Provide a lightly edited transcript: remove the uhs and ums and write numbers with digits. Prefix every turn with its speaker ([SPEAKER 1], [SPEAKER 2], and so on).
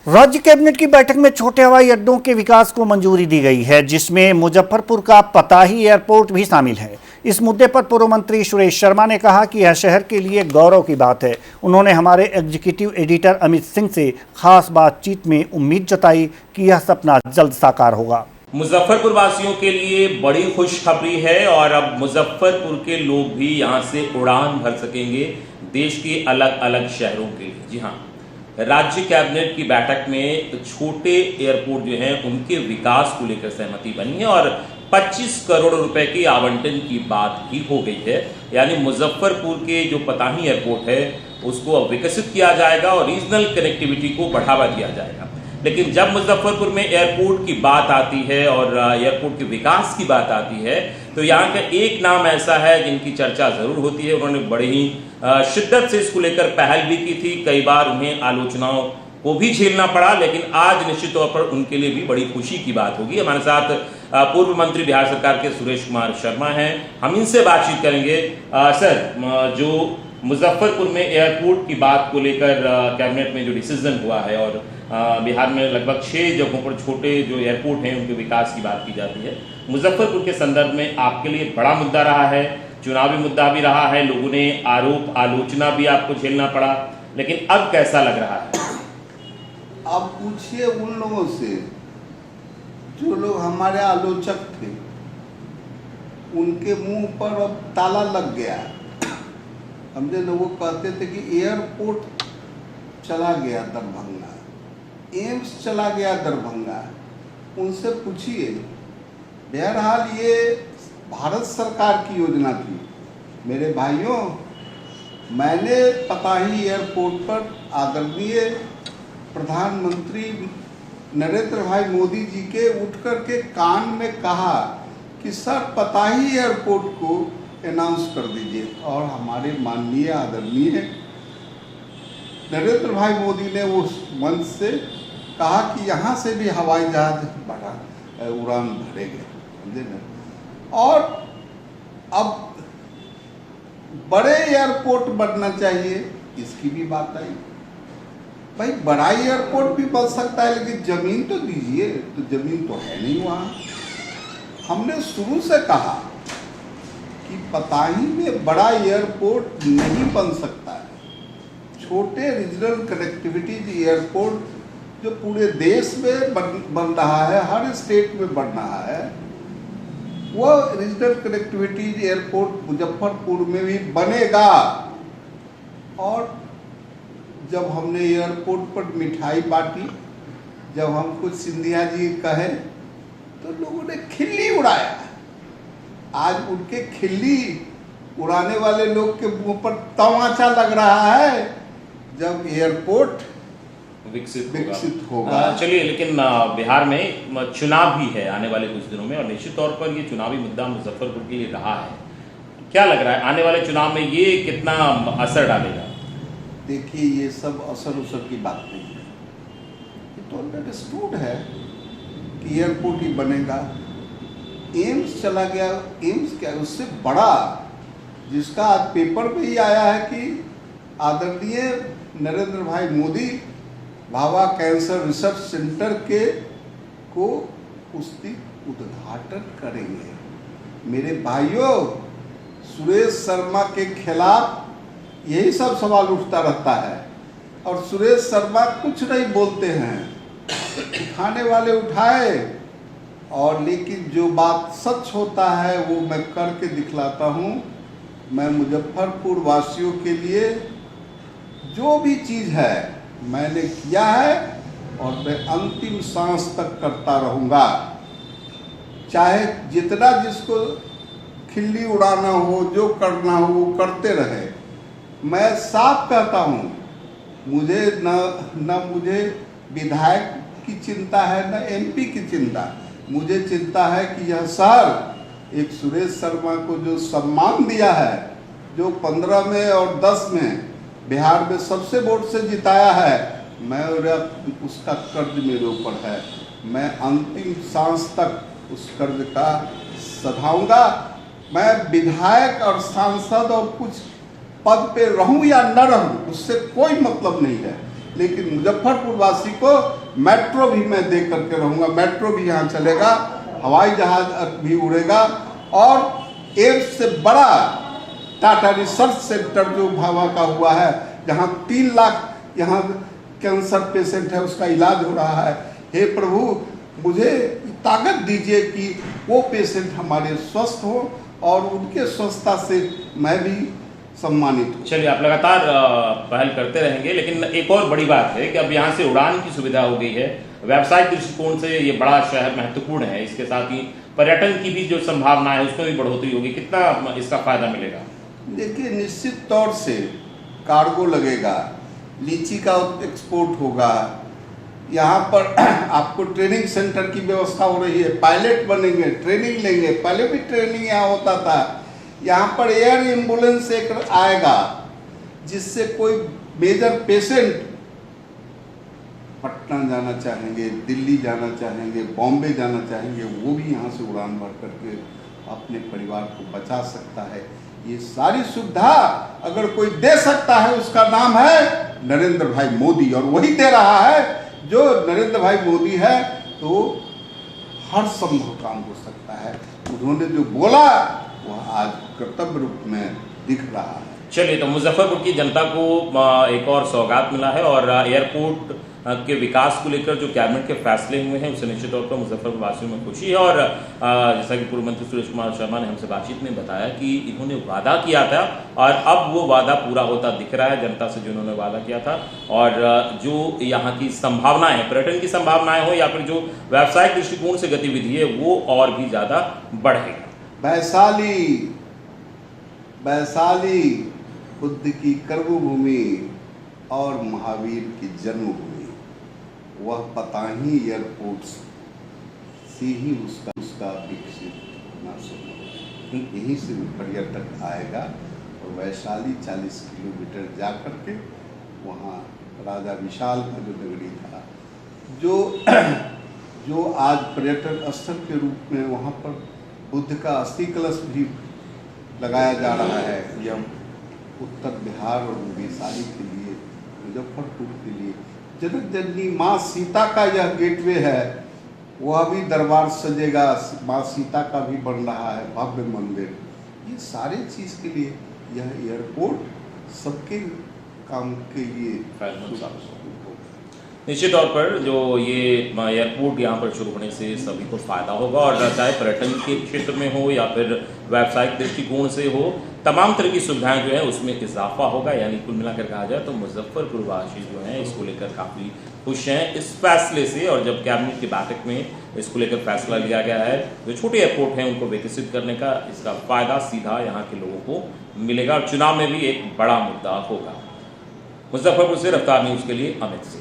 [SPEAKER 1] राज्य कैबिनेट की बैठक में छोटे हवाई अड्डों के विकास को मंजूरी दी गई है, जिसमें मुजफ्फरपुर का पताही एयरपोर्ट भी शामिल है। इस मुद्दे पर पूर्व मंत्री सुरेश शर्मा ने कहा कि यह शहर के लिए गौरव की बात है। उन्होंने हमारे एग्जीक्यूटिव एडिटर अमित सिंह से खास बातचीत में उम्मीद जताई कि यह सपना जल्द साकार होगा।
[SPEAKER 2] मुजफ्फरपुर वासियों के लिए बड़ी खुशखबरी है और अब मुजफ्फरपुर के लोग भी यहां से उड़ान भर सकेंगे देश के अलग अलग शहरों के लिए। जी हाँ, राज्य कैबिनेट की बैठक में छोटे एयरपोर्ट जो हैं उनके विकास को लेकर सहमति बनी है और 25 करोड़ रुपए के आवंटन की बात भी हो गई है। यानी मुजफ्फरपुर के जो पताही एयरपोर्ट है उसको अब विकसित किया जाएगा और रीजनल कनेक्टिविटी को बढ़ावा दिया जाएगा। लेकिन जब मुजफ्फरपुर में एयरपोर्ट की बात आती है और एयरपोर्ट के विकास की बात आती है तो यहाँ का एक नाम ऐसा है जिनकी चर्चा जरूर होती है। उन्होंने बड़े ही शिद्दत से इसको लेकर पहल भी की थी, कई बार उन्हें आलोचनाओं को भी झेलना पड़ा, लेकिन आज निश्चित तौर पर उनके लिए भी बड़ी खुशी की बात होगी। हमारे साथ पूर्व मंत्री बिहार सरकार के सुरेश कुमार शर्मा हैं, हम इनसे बातचीत करेंगे। सर, जो मुजफ्फरपुर में एयरपोर्ट की बात को लेकर कैबिनेट में जो डिसीजन हुआ है और बिहार में लगभग 6 जगहों पर छोटे जो एयरपोर्ट हैं उनके विकास की बात की जाती है, मुजफ्फरपुर के संदर्भ में आपके लिए बड़ा मुद्दा रहा है, चुनावी मुद्दा भी रहा है, लोगों ने आरोप आलोचना भी आपको झेलना पड़ा, लेकिन अब कैसा लग रहा है?
[SPEAKER 3] अब पूछिए उन लोगों से जो लोग हमारे आलोचक थे, उनके मुंह पर अब ताला लग गया। हमने लोगों कहते थे कि एयरपोर्ट चला गया दरभंगा, एम्स चला गया दरभंगा, उनसे पूछिए। बहरहाल ये भारत सरकार की योजना थी। मेरे भाइयों, मैंने पताही एयरपोर्ट पर आदरणीय प्रधानमंत्री नरेंद्र भाई मोदी जी के उठ कर के कान में कहा कि सर पताही एयरपोर्ट को अनाउंस कर दीजिए, और हमारे माननीय आदरणीय नरेंद्र भाई मोदी ने उस मंच से कहा कि यहाँ से भी हवाई जहाज बढ़ा उड़ान भरेंगे, समझे ना। और अब बड़े एयरपोर्ट बनना चाहिए, इसकी भी बात आई। भाई बड़ा एयरपोर्ट भी बन सकता है, लेकिन जमीन तो दीजिए। तो जमीन तो है नहीं वहाँ। हमने शुरू से कहा कि पताही में बड़ा एयरपोर्ट नहीं बन सकता है। छोटे रीजनल कनेक्टिविटी एयरपोर्ट जो पूरे देश में बन रहा है, हर स्टेट में बन रहा है, वह रीजनल कनेक्टिविटी एयरपोर्ट मुजफ्फरपुर में भी बनेगा। और जब हमने एयरपोर्ट पर मिठाई बांटी, जब हमको सिंधिया जी कहे, तो लोगों ने खिल्ली उड़ाया। आज उनके खिल्ली उड़ाने वाले लोग के मुंह पर तमाचा लग रहा है जब एयरपोर्ट विकसित होगा।
[SPEAKER 2] चलिए, लेकिन बिहार में चुनाव भी है आने वाले कुछ दिनों में और निश्चित तौर पर ये चुनावी मुद्दा मुजफ्फरपुर के लिए रहा है। क्या लग रहा है आने वाले चुनाव में ये कितना असर डालेगा?
[SPEAKER 3] देखिए, ये सब असर की बात नहीं है। ये तो अंडरस्टूड है कि एयरपोर्ट ही बनेगा। एम्स चला गया, एम्स क्या उससे बड़ा, जिसका आज पेपर में ही आया है कि आदरणीय नरेंद्र भाई Modi Bhabha cancer research centre को उसकी उद्घाटन करेंगे। मेरे भाइयों, सुरेश शर्मा के खिलाफ यही सब सवाल उठता रहता है और सुरेश शर्मा कुछ नहीं बोलते हैं। उठाने वाले उठाए, और लेकिन जो बात सच होता है वो मैं करके दिखलाता हूँ। मैं मुजफ्फरपुर वासियों के लिए जो भी चीज़ है मैंने किया है और मैं अंतिम सांस तक करता रहूँगा। चाहे जितना जिसको खिल्ली उड़ाना हो, जो करना हो वो करते रहे। मैं साफ कहता हूँ, मुझे न मुझे विधायक की चिंता है, न एमपी की चिंता। मुझे चिंता है कि यह शहर एक सुरेश शर्मा को जो सम्मान दिया है, जो 15 में और 10 में बिहार में सबसे वोट से जिताया है, मैं उसका कर्ज मेरे ऊपर है। मैं अंतिम सांस तक उस कर्ज का सधाऊंगा। मैं विधायक और सांसद और कुछ पद पे रहूं या न रहूं, उससे कोई मतलब नहीं है, लेकिन मुजफ्फरपुर वासी को मेट्रो भी मैं दे करके रहूँगा। मेट्रो भी यहाँ चलेगा, हवाई जहाज भी उड़ेगा और एम्स से बड़ा टाटा रिसर्च सेंटर जो भावा का हुआ है, जहाँ 3 लाख यहाँ कैंसर पेशेंट है, उसका इलाज हो रहा है। हे प्रभु, मुझे ताकत दीजिए कि वो पेशेंट हमारे स्वस्थ हो और उनके स्वस्थता से मैं भी सम्मानित हूँ।
[SPEAKER 2] चलिए, आप लगातार पहल करते रहेंगे, लेकिन एक और बड़ी बात है कि अब यहाँ से उड़ान की सुविधा हो गई है। व्यावसायिक दृष्टिकोण से ये बड़ा शहर महत्वपूर्ण है, इसके साथ ही पर्यटन की भी जो संभावना है उसमें भी बढ़ोतरी होगी। कितना इसका फायदा मिलेगा?
[SPEAKER 3] देखिए, निश्चित तौर से कार्गो लगेगा, लीची का एक्सपोर्ट होगा, यहाँ पर आपको ट्रेनिंग सेंटर की व्यवस्था हो रही है, पायलट बनेंगे, ट्रेनिंग लेंगे। पहले भी ट्रेनिंग यहाँ होता था। यहाँ पर एयर एम्बुलेंस एक आएगा, जिससे कोई मेजर पेशेंट पटना जाना चाहेंगे, दिल्ली जाना चाहेंगे, बॉम्बे जाना चाहेंगे, वो भी यहाँ से उड़ान भर करके अपने परिवार को बचा सकता है। ये सारी सुविधा अगर कोई दे सकता है, उसका नाम है नरेंद्र भाई मोदी, और वही दे रहा है। जो नरेंद्र भाई मोदी है तो हर संभव काम हो सकता है। उन्होंने जो बोला वह आज कर्तव्य रूप में दिख रहा है।
[SPEAKER 2] चलिए, तो मुजफ्फरपुर की जनता को एक और सौगात मिला है और एयरपोर्ट के विकास को लेकर जो कैबिनेट के फैसले हुए हैं उससे निश्चित तौर पर मुजफ्फरपुर वासियों में खुशी है। और जैसा कि पूर्व मंत्री सुरेश कुमार शर्मा ने हमसे बातचीत में बताया कि इन्होंने वादा किया था और अब वो वादा पूरा होता दिख रहा है जनता से, जो उन्होंने वादा किया था। और जो यहाँ की संभावनाएं हैं, पर्यटन की संभावनाएं हो या फिर जो व्यावसायिक दृष्टिकोण से गतिविधि है, वो और भी ज्यादा बढ़ेगा।
[SPEAKER 3] वैशाली बुद्ध की कर्मभूमि और महावीर की जन्मभूमि, वह पताही एयरपोर्ट से ही उसका विकसित होना शुरू होगा। यहीं से पर्यटक आएगा और वैशाली 40 किलोमीटर जा करके वहाँ राजा विशाल का जो नगरी था, जो आज पर्यटन स्थल के रूप में वहाँ पर बुद्ध का अस्थि कलश भी लगाया जा रहा है। यह उत्तर बिहार और वैशाली के लिए, मुजफ्फरपुर के लिए जनक जननी माँ सीता का यह गेटवे है। वह भी दरबार सजेगा, माँ सीता का भी बन रहा है भव्य मंदिर। ये सारे चीज़ के लिए यह एयरपोर्ट सबके काम के लिए
[SPEAKER 2] निश्चित तौर पर जो ये एयरपोर्ट यहाँ पर शुरू होने से सभी को फायदा होगा। और चाहे पर्यटन के क्षेत्र में हो या फिर व्यावसायिक दृष्टिकोण से हो, तमाम तरह की सुविधाएं जो है उसमें इजाफा होगा। यानी कुल मिलाकर कहा जाए तो मुजफ्फरपुर वासी जो हैं इसको लेकर काफ़ी खुश हैं इस फैसले से। और जब कैबिनेट की बैठक में इसको लेकर फैसला लिया गया है, जो छोटे एयरपोर्ट हैं उनको विकसित करने का, इसका फायदा सीधा यहाँ के लोगों को मिलेगा और चुनाव में भी एक बड़ा मुद्दा होगा। मुजफ्फरपुर से रफ्तार न्यूज़ के लिए अमित सिंह।